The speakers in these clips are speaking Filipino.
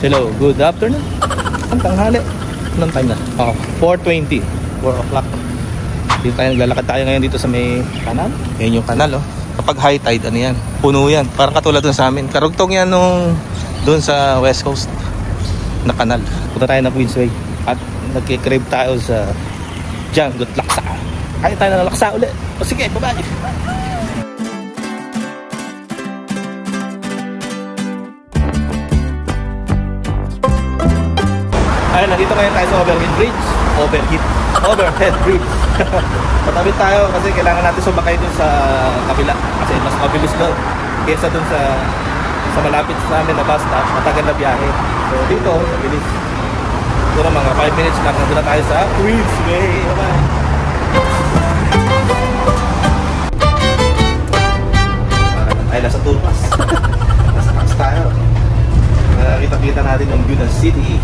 Hello, good afternoon. Ang tanghali. Anong time na? 4:20. 4 o'clock. Dito tayo, naglalakad tayo ngayon dito sa may kanal. Yan yung kanal, oh. Kapag high tide, ano yan? Puno yan. Parang katulad dun sa amin. Karugtong yan nung dun sa West Coast na kanal. Punta tayo ng Queensway. At nagkikrave tayo sa Django Laksa. Kaya tayo ng laksa ulit. O sige, babalik. Ayun, nandito ngayon tayo sa Overhead Bridge. Overhead Bridge. Patawid tayo kasi kailangan natin sumakay dun sa kabila. Kasi mas mabilis doon kesa dun sa malapit sa amin na bus stop. Matagal na biyahe. So dito, mabilis. Ito na mga 5 minutes lang. Nandun na tayo sa Queensway. Bye-bye. Ay, nasa tour bus. Nasa bus tayo. Kita-kita natin yung view ng city.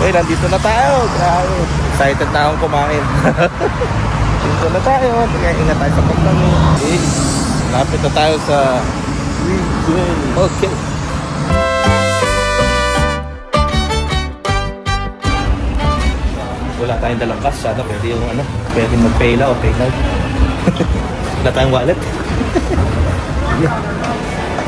Okay, nandito na tayo. Grabe. Excited na akong kumain. Nandito na tayo. Kaya ingat tayo sa pagdami. Okay. Lapit na tayo sa Queensway. Okay. Wala tayong dalang cash. Sana pwede yung pwede mag-pay na o pay now. Wala tayong wallet.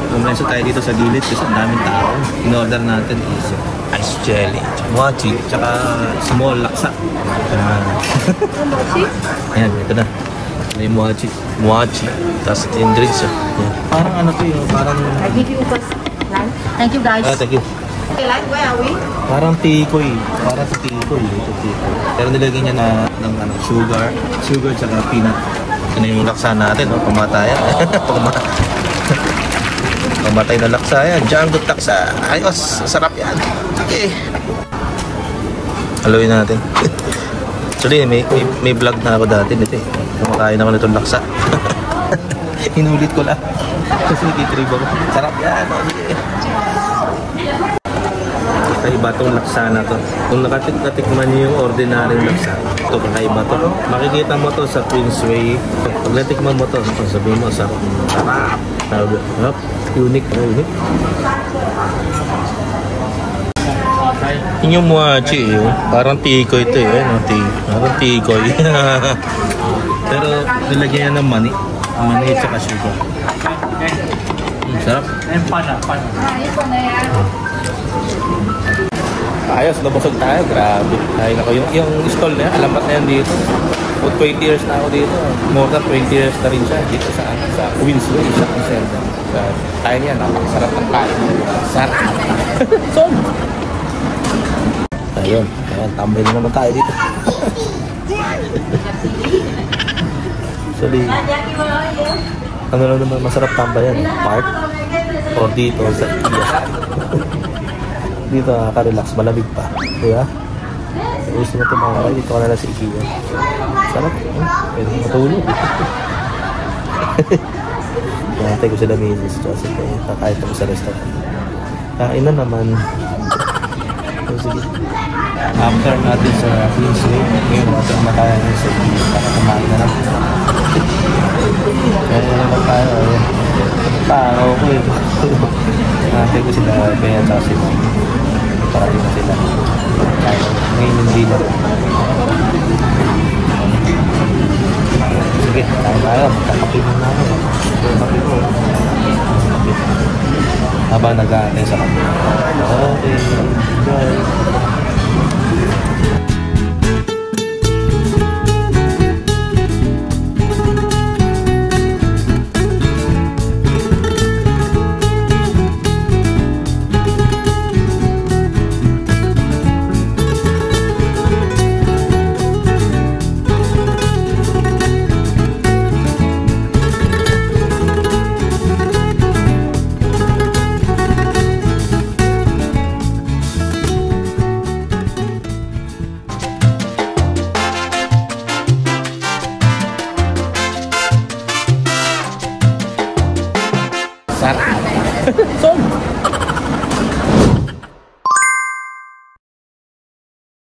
Pumunta tayo dito sa gilid kasi ang daming tao. In-order natin is ice jelly, mochi, tsaka small laksa. Ayan, ito na. May mochi. Tapos yung drinks. Parang ano to yun? Parang... I give you first lunch. Thank you guys. Thank you. Okay, like, where are we? Parang tikoy. Parang sa tikoy. Ito tikoy. Pero nilagyan niya ng sugar tsaka peanut. Ito na yung laksa natin, no? Pamataya. Pamatay na laksa yan. Django laksa. Ayos. Sarap yan. Okay. Haluin natin. Actually, may vlog na ako dati nito eh. Kumakain ako nitong laksa. Inulit ko lang. Kasi nag-trip ako. Sarap yan. Okay. Kakaiba itong laksa na to. Kung nakatikman niyo yung ordinary laksa, ito kakaiba to. Makikita mo to sa Queensway. Pag natikman mo to, sabihin mo, sarap. Sarap. Unique. Yung mochi, parang tikoy ito eh. Parang tikoy. Pero nilagyan niya ng mani at saka sugar. Sarap. Ayos, nabusog tayo. Grabe. Ay, nako, yung stall na yan, alampat na yan dito. 20 years na ako dito. More than 20 years na rin siya dito sa Queensway, sa Conserva. Tayo niya, napakasarap ng kain. Sarap. So, ayun, tambay na naman tayo dito. Actually, ano lang naman masarap tambayan? Park? O dito sa IKEA? Dito nakaka-relax, malamig pa. Diba? Gusto mo ito mga kayo, dito ka na lang sa IKEA. Sarap. Pwede matulog. Nakantay ko sila misis. Kasi kakain ako sa restaurant. Kain na naman. So, sige. After natin sa Queensway, ngayon natin matayan sa IKEA para kumain na lang. Kaya naman tayo. Tao ko eh. Nakantay ko sila kaya sa sila. Parating na sila. Ngayon hindi na. Sige, tayo. Kakapin mo na ako. Kakapin mo. Habang nag-aantay sa kanila. Okay, guys.